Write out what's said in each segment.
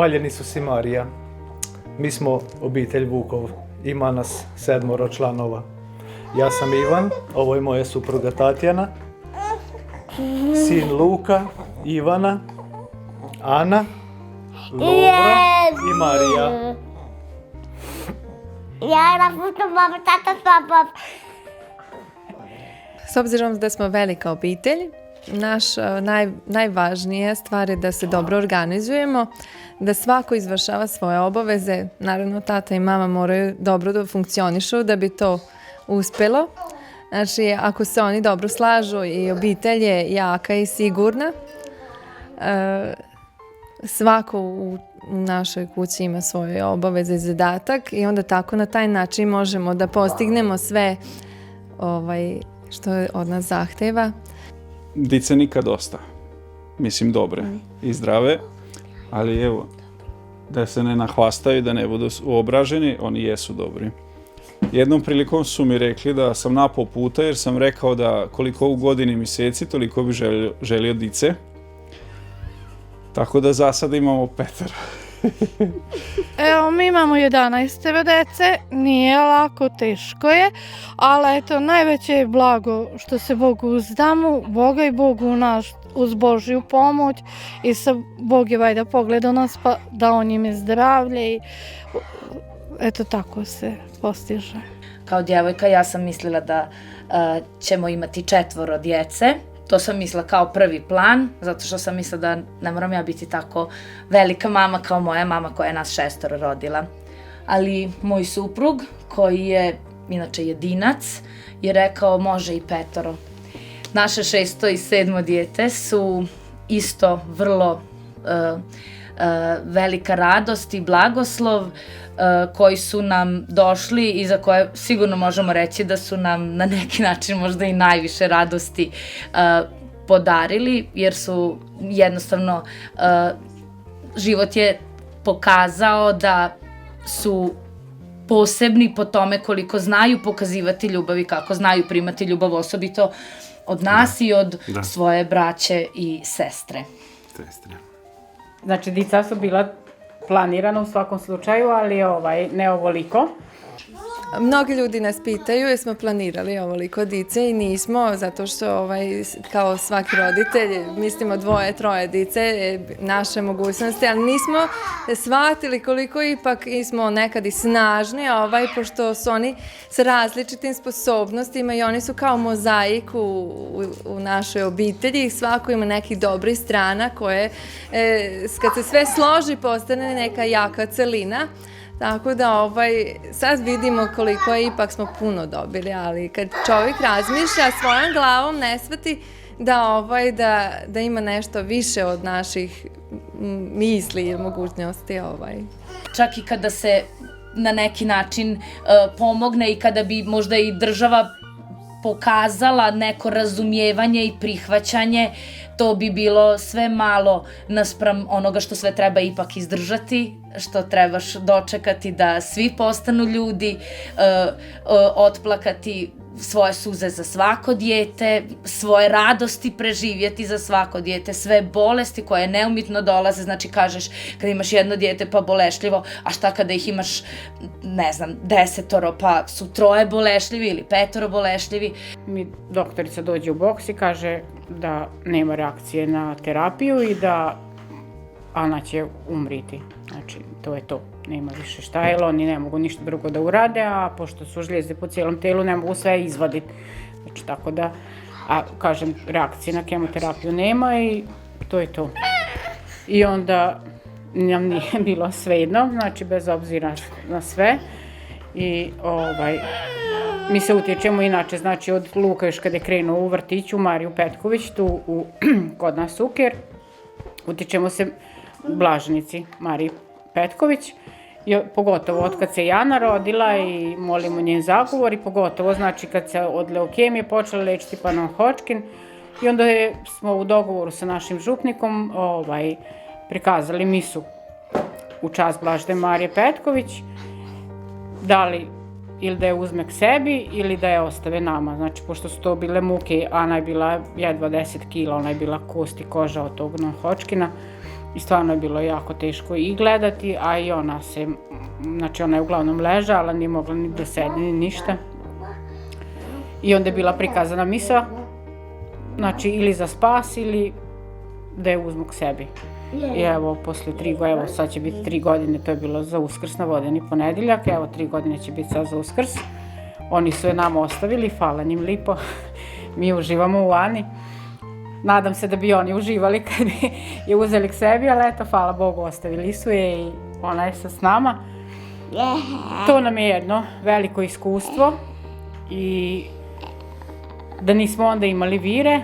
Hvaljeni su si Marija. Mi smo obitelj Vukov. Ima nas 7 članova. Ja sam Ivan, ovo je moja supruga Tatjana, sin Luka, Ivana, Ana, Lovro i Marija. Ja napuštam mama, tata s babom. S obzirom da smo velika obitelj, najvažnija stvar je da se dobro organizujemo, da svako izvršava svoje obaveze. Naravno, tata i mama moraju dobro da funkcionišu da bi to uspelo. Znači, ako se oni dobro slažu i obitelj je jaka i sigurna, svako u našoj kući ima svoje obaveze i zadatak i onda tako na taj način možemo da postignemo sve što od nas zahteva. Dice nikad dosta. Mislim dobre i zdrave, ali evo, da se ne nahvastaju, da ne budu uobraženi, oni jesu dobri. Jednom prilikom su mi rekli da sam napao puta jer sam rekao da koliko u godini mjeseci, toliko bi želio dice. Tako da za sada imamo 5. Evo, mi imamo 11 dece, nije lako, teško je, ali eto, najveće je blago što se Bogu uzdamo, Boga i Bogu u nas uz Božju pomoć i Bog je vajda pogleda nas pa da on im je zdravlje i eto tako se postiže. Kao djevojka ja sam mislila da ćemo imati 4 djece. To sam mislila kao prvi plan, zato što sam mislila da ne moram ja biti tako velika mama kao moja mama koja je nas 6 rodila. Ali moj suprug, koji je inače jedinac, je rekao može i 5. Naše 6. i 7. dijete su isto vrlo velika radost i blagoslov koji su nam došli i za koje sigurno možemo reći da su nam na neki način možda i najviše radosti podarili, jer su jednostavno život je pokazao da su posebni po tome koliko znaju pokazivati ljubav i kako znaju primati ljubav, osobito od nas i od svoje braće i sestre. Znači, dica su bila planirana u svakom slučaju, ali ne ovoliko. Mnogi ljudi nas pitaju jesmo planirali ovoliko dice i nismo, zato što kao svaki roditelj mislimo 2, 3 dice, naše mogućnosti, ali nismo shvatili koliko ipak smo nekad i snažni, pošto su oni sa različitim sposobnostima i oni su kao mozaik u našoj obitelji i svako ima nekih dobrih strana koje kad se sve složi postane neka jaka celina. Tako da sad vidimo koliko je ipak smo puno dobili, ali kad čovjek razmišlja svojom glavom ne shvati da ima nešto više od naših misli i mogućnosti. Čak i kada se na neki način pomogne i kada bi možda i država pokazala neko razumijevanje i prihvaćanje, to bi bilo sve malo naspram onoga što sve treba ipak izdržati, što trebaš dočekati da svi postanu ljudi, otplakati svoje suze za svako dijete, svoje radosti preživjeti za svako dijete, sve bolesti koje neumitno dolaze, znači kažeš kada imaš 1 dijete pa bolešljivo, a šta kada ih imaš, ne znam, 10 pa su 3 bolešljivi ili 5 bolešljivi. Doktorica dođe u boks i kaže da nema reakcije na terapiju i da Ana će umriti. Znači, to je to. Nema više šta, jer oni ne mogu ništa drugo da urade, a pošto su žlijezde po cijelom telu, ne mogu sve izvaditi. Znači, tako da, kažem, reakcije na kemoterapiju nema i to je to. I onda nam nije bilo svejedno, znači, bez obzira na sve. I, mi se utječemo inače, znači, od Luka još kada je krenuo u vrtiću, Mariju Petković, tu kod nas Suker, utječemo se u Blaženici Mariji Petković, pogotovo od kad se Jana rodila i molimo njen zagovor i pogotovo znači kad se od leukemije počela lečiti pa non-Hodgkin i onda smo u dogovoru sa našim župnikom prikazali misu u čast Blažene Marije Petković, dali ili da je uzme k sebi ili da je ostave nama. Znači, pošto su to bile muke, Ana je bila jedva 10 kila, ona je bila kost i koža od tog non-Hodgkina I stvarno je bilo jako teško i gledati, a i ona se, znači ona je uglavnom ležala, nije mogla ni da sedi, ni ništa. I onda je bila prikazana misa, znači ili za spas ili da je uzmu k sebi. I evo, posle 3 godine, evo sad će biti 3 godine, to je bilo za Uskrs na vodeni ponedeljak, evo 3 godine će biti sad za Uskrs. Oni su je nama ostavili, hvala njim lipo, mi uživamo u Ani. Nadam se da bi oni uživali kad bi je uzeli k sebi, ali eto, hvala Bogu, ostavili su je i ona je sa s nama. To nam je jedno veliko iskustvo i da nismo onda imali vire,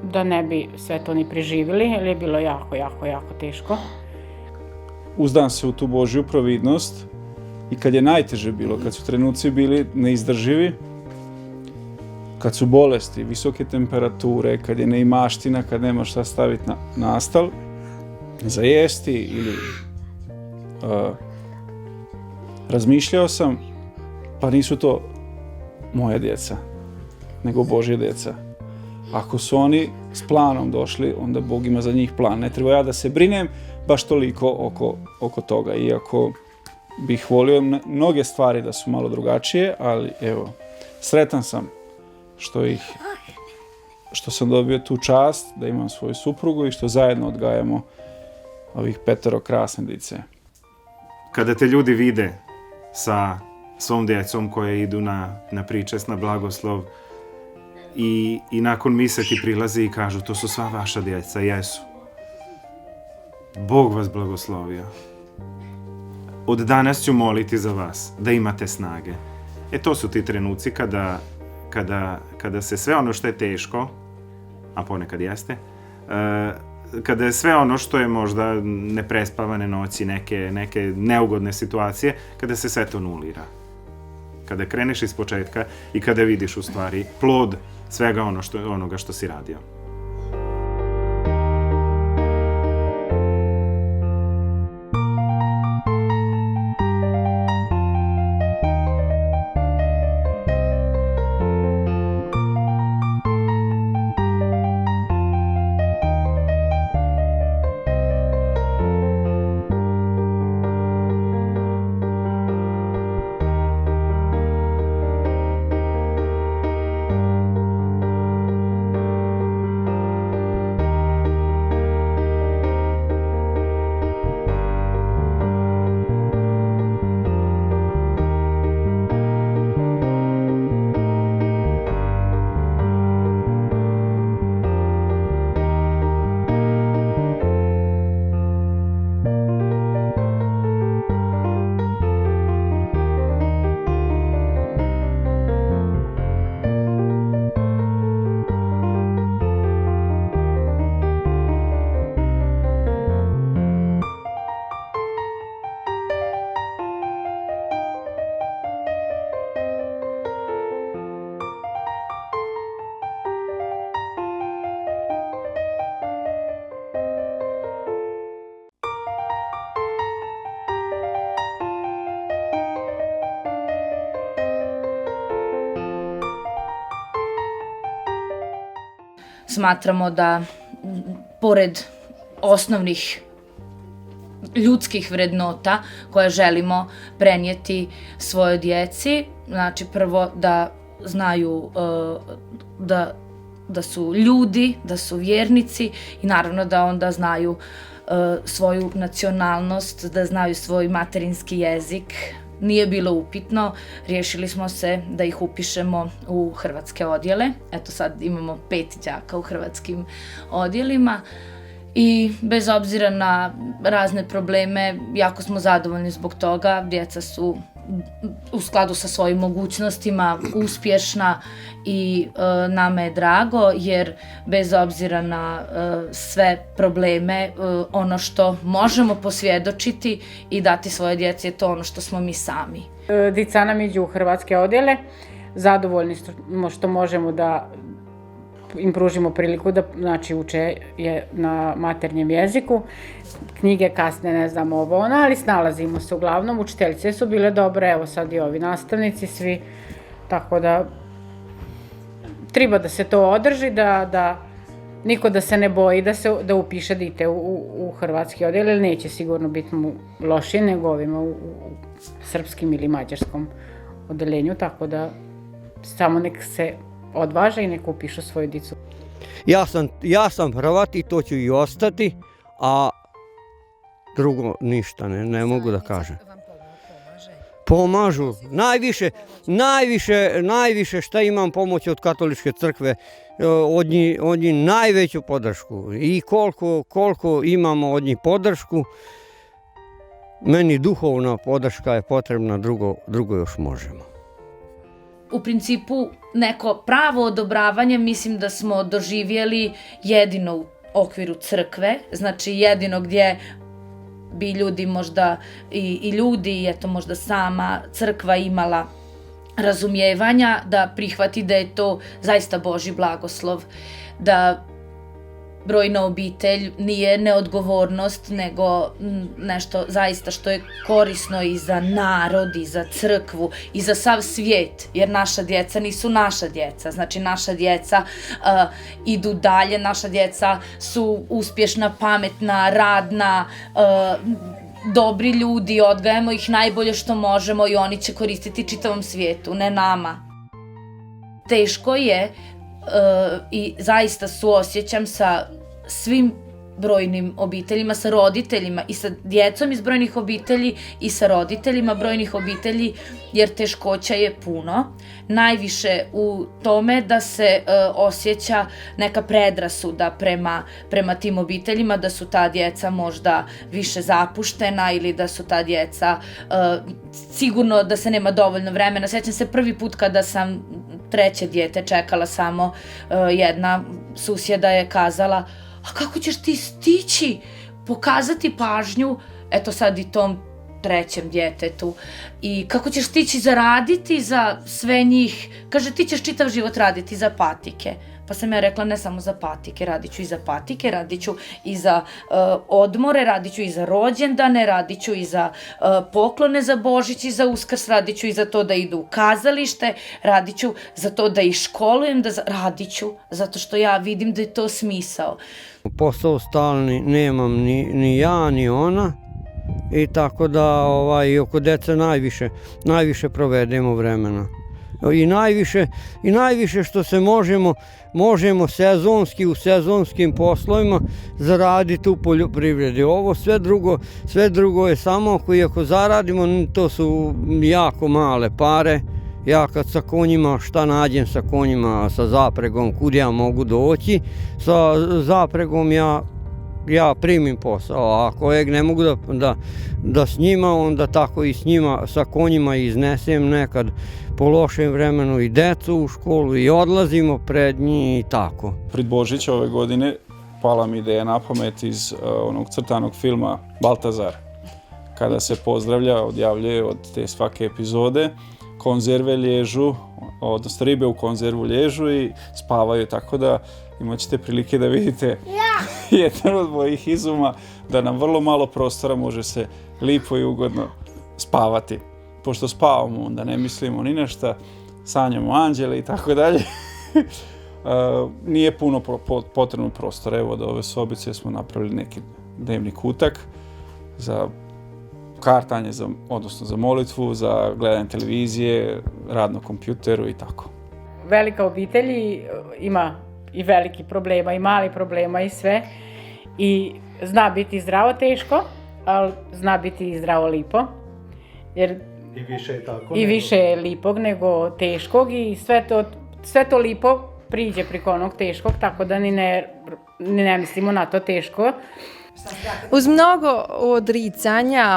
da ne bi sve to ni preživjeli, jer je bilo jako, jako, jako teško. Uzdam se u tu Božju providnost i kad je najteže bilo, kad su trenuci bili neizdrživi, kad su bolesti, visoke temperature, kad je neimaština, kad nema šta staviti na stal, za jesti ili razmišljao sam, pa nisu to moja djeca, nego Božje djeca. Ako su oni s planom došli, onda Bog ima za njih plan. Ne treba ja da se brinem baš toliko oko toga, iako bih volio mnoge stvari da su malo drugačije, ali evo, sretan sam što sam dobio tu čast da imam svoju suprugu i što zajedno odgajamo ovih 5 krasne dice. Kada te ljudi vide sa svom djecom koje idu na pričest, na blagoslov i nakon mise ti prilazi i kažu to su sva vaša djeca, jesu. Bog vas blagoslovio. Od danas ću moliti za vas da imate snage. To su ti trenuci kada se sve ono što je teško, a ponekad jeste, kada je sve ono što je možda neprespavane noći, neke neugodne situacije, kada se sve to nulira. Kada kreneš iz početka i kada vidiš u stvari plod svega onoga što si radio. Smatramo da, pored osnovnih ljudskih vrednota koje želimo prenijeti svojoj djeci, znači prvo da znaju da su ljudi, da su vjernici i naravno da onda znaju svoju nacionalnost, da znaju svoj materinski jezik. Nije bilo upitno, riješili smo se da ih upišemo u hrvatske odjele. Eto sad imamo 5 đaka u hrvatskim odjelima i bez obzira na razne probleme, jako smo zadovoljni zbog toga. Djeca su u skladu sa svojim mogućnostima uspješna i nama je drago jer bez obzira na sve probleme, ono što možemo posvjedočiti i dati svoje djeci je to ono što smo mi sami. Dica nam iđu u hrvatske odjele, zadovoljni što možemo da im pružimo priliku da uče je na maternjem jeziku. Knjige kasne, ne znam ovo ono, ali snalazimo se uglavnom. Učiteljice su bile dobre, evo sad i ovi nastavnici svi, tako da treba da se to održi, da niko da se ne boji da upiše dite u hrvatski odjel, jer neće sigurno biti mu lošije nego ovima u srpskim ili mađarskom odeljenju, tako da samo nek se odvaže i nek upišu svoju dicu. Ja sam Hrvat i to ću i ostati, a drugo ništa ne mogu da kažem. Pomažu, najviše šta imam pomoć od katoličke crkve, od njih najveću podršku i koliko imamo od njih podršku, meni duhovna podrška je potrebna, drugo još možemo. U principu neko pravo odobravanje mislim da smo doživjeli jedino u okviru crkve, znači jedino gdje bi ljudi možda i ljudi, eto možda sama crkva imala razumijevanja da prihvati da je to zaista Božji blagoslov, da brojna obitelj nije neodgovornost, nego nešto zaista što je korisno i za narod, i za crkvu, i za sav svijet, jer naša djeca nisu naša djeca, znači naša djeca idu dalje, naša djeca su uspješna, pametna, radna, dobri ljudi, odgajamo ih najbolje što možemo i oni će koristiti čitavom svijetu, ne nama. Teško je i zaista suosjećam sa svim brojnim obiteljima, sa roditeljima i sa djecom iz brojnih obitelji i sa roditeljima brojnih obitelji, jer teškoća je puno. Najviše u tome da se osjeća neka predrasuda prema tim obiteljima, da su ta djeca možda više zapuštena ili da su ta djeca sigurno da se nema dovoljno vremena. Sjećam se prvi put kada sam treće dijete čekala samo, jedna susjeda je kazala: a kako ćeš ti stići pokazati pažnju, eto sad i tom trećem djetetu, i kako ćeš stići zaraditi za sve njih, kaže ti ćeš čitav život raditi za patike. Pa sam ja rekla ne samo za patike, radit ću i za patike, radit ću i za odmore, radit ću i za rođendane, radit ću i za poklone za Božić i za Uskrs, radit ću i za to da idu u kazalište, radit ću za to da ih školujem, radit ću zato što ja vidim da je to smisao. Posao stalni nemam ni ja ni ona i tako da i oko dece najviše provedemo vremena. I najviše što se možemo sezonski u sezonskim poslovima zaraditi u poljoprivredi. Ovo sve drugo je samo ako zaradimo, to su jako male pare. Ja kad sa konjima, šta nađem sa konjima, sa zapregom, kud ja mogu doći, sa zapregom ja primim posao, a kojeg ne mogu da s njima, onda tako i s njima, sa konjima iznesem nekad po lošem vremenu i decu u školu i odlazimo pred njih i tako. Pred Božić ove godine pala mi ideja na pamet iz onog crtanog filma Baltazar. Kada se pozdravlja, odjavljuje od te svake epizode, konzerve liježu, odnosno ribe u konzervu liježu i spavaju, tako da imat ćete prilike da vidite jedan od mojih izuma, da nam vrlo malo prostora može se lipo i ugodno spavati. Pošto spavamo, onda ne mislimo ni nešto, sanjamo anđele i tako dalje. Nije puno potrebno prostora. Evo, od ove sobice smo napravili neki dnevni kutak za kartanje, odnosno za molitvu, za gledanje televizije, rad na kompjuteru i tako. Velika obitelj ima i veliki problema i mali problema i sve. I zna biti zdravo teško, ali zna biti i zdravo lipo. Jer I više je tako. I više je lipog nego teškog i sve to lipo priđe preko onog teškog, tako da ni ne mislimo na to teško. Uz mnogo odricanja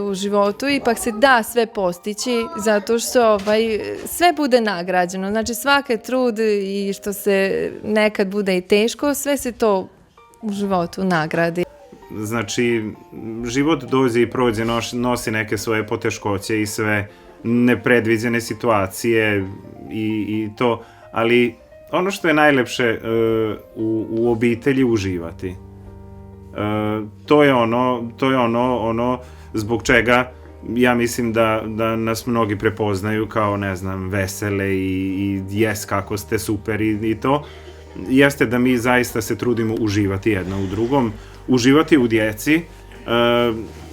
u životu ipak se da sve postići zato što sve bude nagrađeno. Znači svaki trud i što se nekad bude i teško, sve se to u životu nagradi. Znači, život dođe i prođe, nosi neke svoje poteškoće i sve nepredviđene situacije i to, ali ono što je najlepše u obitelji uživati. To je ono zbog čega ja mislim da nas mnogi prepoznaju kao, ne znam, vesele i jes kako ste super i to, jeste da mi zaista se trudimo uživati jedno u drugom, uživati u djeci.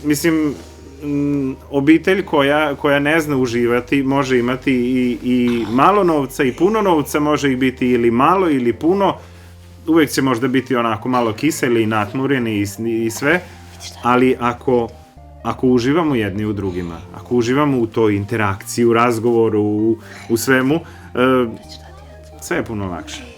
Mislim, obitelj koja ne zna uživati može imati i malo novca i puno novca, može i biti ili malo ili puno, uvek će možda biti onako malo kiseli i natmureni i sve, ali ako uživamo jedni u drugima, ako uživamo u toj interakciji, u razgovoru, u svemu, sve je puno lakše.